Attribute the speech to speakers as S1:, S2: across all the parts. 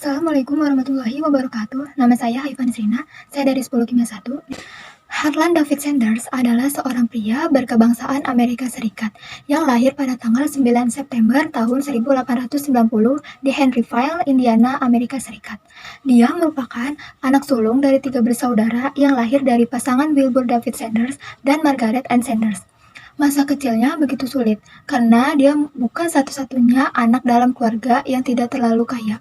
S1: Assalamualaikum warahmatullahi wabarakatuh. Nama saya Haifan Srina, saya dari 10 Kimia 1. Harlan David Sanders adalah seorang pria berkebangsaan Amerika Serikat yang lahir pada tanggal 9 September tahun 1890 di Henryville, Indiana, Amerika Serikat. Dia merupakan anak sulung dari 3 bersaudara yang lahir dari pasangan Wilbur David Sanders dan Margaret Ann Sanders. Masa kecilnya begitu sulit, karena dia bukan satu-satunya anak dalam keluarga yang tidak terlalu kaya.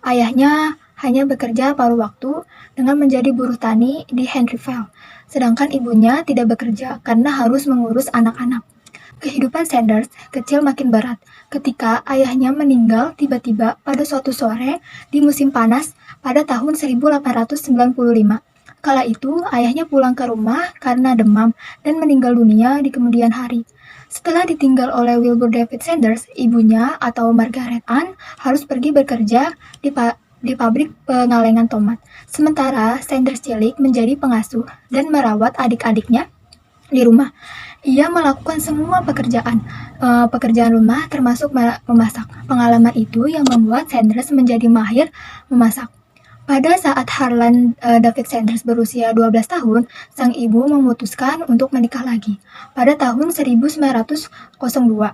S1: Ayahnya hanya bekerja paruh waktu dengan menjadi buruh tani di Henryville, sedangkan ibunya tidak bekerja karena harus mengurus anak-anak. Kehidupan Sanders kecil makin berat ketika ayahnya meninggal tiba-tiba pada suatu sore di musim panas pada tahun 1895. Kala itu, ayahnya pulang ke rumah karena demam dan meninggal dunia di kemudian hari. Setelah ditinggal oleh Wilbur David Sanders, ibunya atau Margaret Ann harus pergi bekerja di pabrik pengalengan tomat. Sementara Sanders cilik menjadi pengasuh dan merawat adik-adiknya di rumah. Ia melakukan semua pekerjaan rumah termasuk memasak. Pengalaman itu yang membuat Sanders menjadi mahir memasak. Pada saat Harlan David Sanders berusia 12 tahun, sang ibu memutuskan untuk menikah lagi. Pada tahun 1902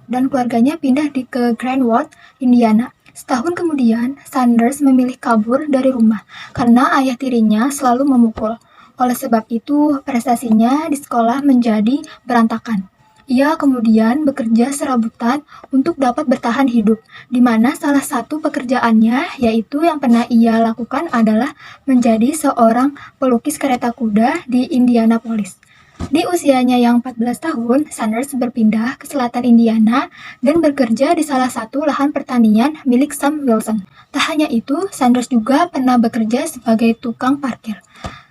S1: dan keluarganya pindah ke Grand Ward, Indiana. Setahun kemudian, Sanders memilih kabur dari rumah karena ayah tirinya selalu memukul. Oleh sebab itu, prestasinya di sekolah menjadi berantakan. Ia kemudian bekerja serabutan untuk dapat bertahan hidup, di mana salah satu pekerjaannya, yaitu yang pernah ia lakukan adalah menjadi seorang pelukis kereta kuda di Indianapolis. Di usianya yang 14 tahun, Sanders berpindah ke selatan Indiana dan bekerja di salah satu lahan pertanian milik Sam Wilson. Tak hanya itu, Sanders juga pernah bekerja sebagai tukang parkir.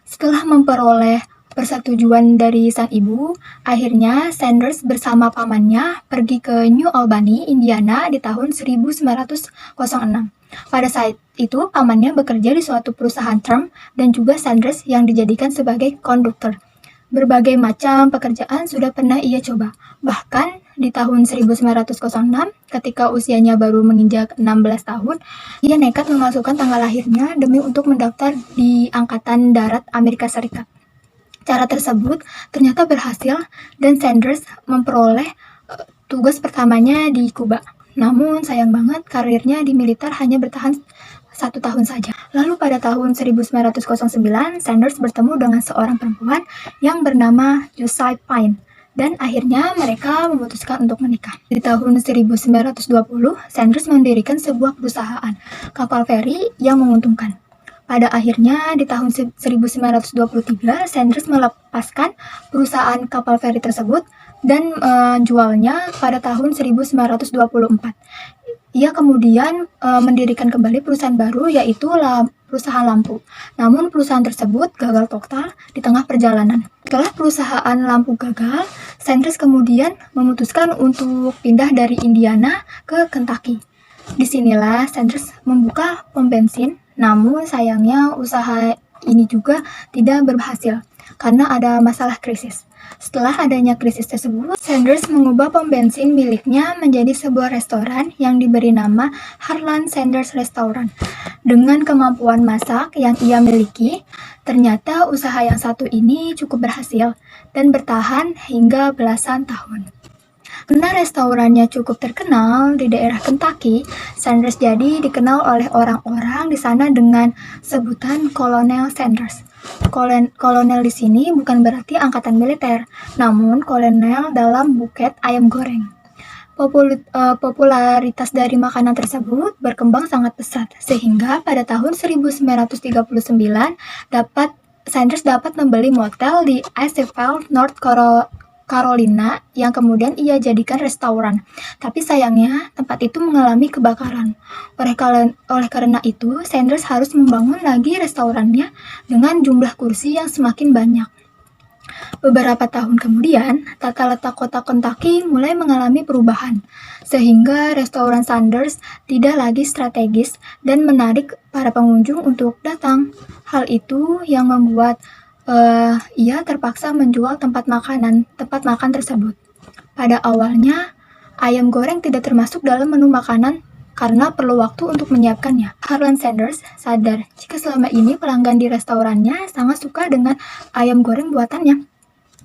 S1: Setelah memperoleh persetujuan dari sang ibu, akhirnya Sanders bersama pamannya pergi ke New Albany, Indiana di tahun 1906. Pada saat itu, pamannya bekerja di suatu perusahaan truk dan juga Sanders yang dijadikan sebagai konduktor. Berbagai macam pekerjaan sudah pernah ia coba. Bahkan di tahun 1906, ketika usianya baru menginjak 16 tahun, ia nekat memasukkan tanggal lahirnya demi untuk mendaftar di Angkatan Darat Amerika Serikat. Cara tersebut ternyata berhasil dan Sanders memperoleh tugas pertamanya di Kuba. Namun sayang banget karirnya di militer hanya bertahan 1 tahun saja. Lalu pada tahun 1909, Sanders bertemu dengan seorang perempuan yang bernama Josie Pine. Dan akhirnya mereka memutuskan untuk menikah. Di tahun 1920, Sanders mendirikan sebuah perusahaan kapal feri yang menguntungkan. Pada akhirnya, di tahun 1923, Sanders melepaskan perusahaan kapal feri tersebut dan menjualnya pada tahun 1924. Ia kemudian mendirikan kembali perusahaan baru, yaitu perusahaan lampu. Namun perusahaan tersebut gagal total di tengah perjalanan. Setelah perusahaan lampu gagal, Sanders kemudian memutuskan untuk pindah dari Indiana ke Kentucky. Disinilah Sanders membuka pom bensin. Namun sayangnya usaha ini juga tidak berhasil karena ada masalah krisis. Setelah adanya krisis tersebut, Sanders mengubah pom bensin miliknya menjadi sebuah restoran yang diberi nama Harlan Sanders Restaurant. Dengan kemampuan masak yang ia miliki, ternyata usaha yang satu ini cukup berhasil dan bertahan hingga belasan tahun. Karena restorannya cukup terkenal di daerah Kentucky, Sanders jadi dikenal oleh orang-orang di sana dengan sebutan Kolonel Sanders. Kolonel di sini bukan berarti angkatan militer, namun kolonel dalam buket ayam goreng. Popularitas dari makanan tersebut berkembang sangat pesat, sehingga pada tahun 1939 Sanders dapat membeli motel di Asheville, North Carolina yang kemudian ia jadikan restoran. Tapi sayangnya tempat itu mengalami kebakaran. Oleh karena itu, Sanders harus membangun lagi restorannya dengan jumlah kursi yang semakin banyak. Beberapa tahun kemudian, tata letak kota Kentucky mulai mengalami perubahan, sehingga restoran Sanders tidak lagi strategis dan menarik para pengunjung untuk datang. Hal itu yang membuat ia terpaksa menjual tempat makan tersebut. Pada awalnya, ayam goreng tidak termasuk dalam menu makanan karena perlu waktu untuk menyiapkannya. Harlan Sanders sadar jika selama ini pelanggan di restorannya sangat suka dengan ayam goreng buatannya.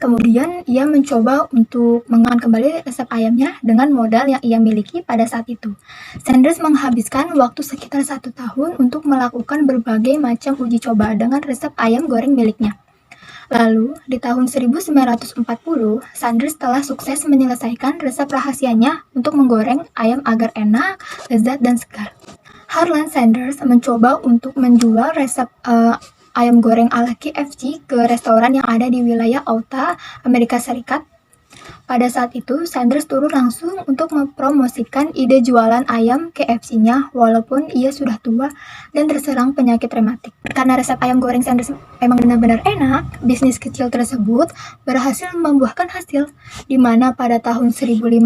S1: Kemudian ia mencoba untuk mengembangkan kembali resep ayamnya dengan modal yang ia miliki pada saat itu. Sanders menghabiskan waktu sekitar 1 tahun untuk melakukan berbagai macam uji coba dengan resep ayam goreng miliknya. Lalu, di tahun 1940, Sanders telah sukses menyelesaikan resep rahasianya untuk menggoreng ayam agar enak, lezat, dan segar. Harlan Sanders mencoba untuk menjual resep ayam goreng ala KFC ke restoran yang ada di wilayah Utah, Amerika Serikat. Pada saat itu, Sanders turun langsung untuk mempromosikan ide jualan ayam KFC-nya walaupun ia sudah tua dan terserang penyakit rematik. Karena resep ayam goreng Sanders memang benar-benar enak, bisnis kecil tersebut berhasil membuahkan hasil, di mana pada tahun 1953,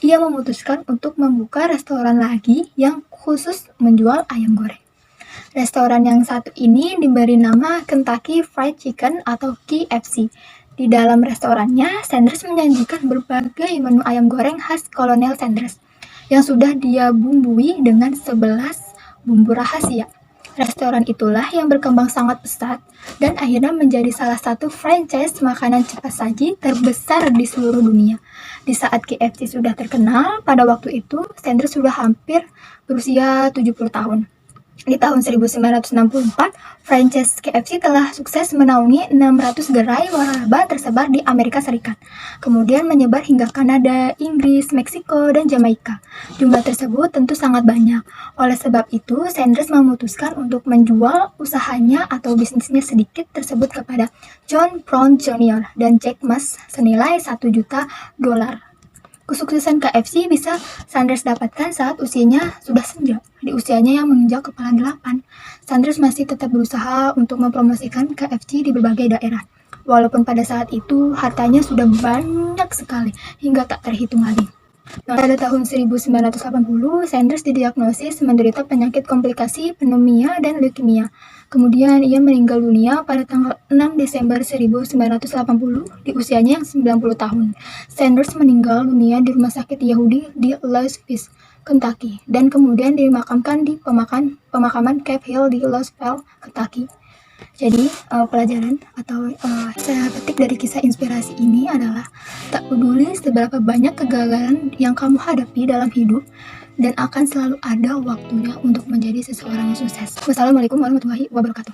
S1: ia memutuskan untuk membuka restoran lagi yang khusus menjual ayam goreng. Restoran yang satu ini diberi nama Kentucky Fried Chicken atau KFC. Di dalam restorannya, Sanders menyajikan berbagai menu ayam goreng khas Kolonel Sanders yang sudah dia bumbui dengan 11 bumbu rahasia. Restoran itulah yang berkembang sangat pesat dan akhirnya menjadi salah satu franchise makanan cepat saji terbesar di seluruh dunia. Di saat KFC sudah terkenal, pada waktu itu Sanders sudah hampir berusia 70 tahun. Di tahun 1964, franchise KFC telah sukses menaungi 600 gerai waralaba tersebar di Amerika Serikat, kemudian menyebar hingga Kanada, Inggris, Meksiko, dan Jamaika. Jumlah tersebut tentu sangat banyak. Oleh sebab itu, Sanders memutuskan untuk menjual usahanya atau bisnisnya sedikit tersebut kepada John Brown Jr. dan Jack Mas senilai $1 juta. Kesuksesan KFC bisa Sanders dapatkan saat usianya sudah senja. Di usianya yang menginjak kepala 8, Sanders masih tetap berusaha untuk mempromosikan KFC di berbagai daerah. Walaupun pada saat itu hartanya sudah banyak sekali hingga tak terhitung lagi. Pada tahun 1980, Sanders didiagnosis menderita penyakit komplikasi pneumonia dan leukemia. Kemudian ia meninggal dunia pada tanggal 6 Desember 1980 di usianya yang 90 tahun. Sanders meninggal dunia di rumah sakit Yahudi di Louisville, Kentucky, dan kemudian dimakamkan di pemakaman Cave Hill di Louisville, Kentucky. Jadi pelajaran atau saya petik dari kisah inspirasi ini adalah tak peduli seberapa banyak kegagalan yang kamu hadapi dalam hidup, dan akan selalu ada waktunya untuk menjadi seseorang yang sukses. Wassalamualaikum warahmatullahi wabarakatuh.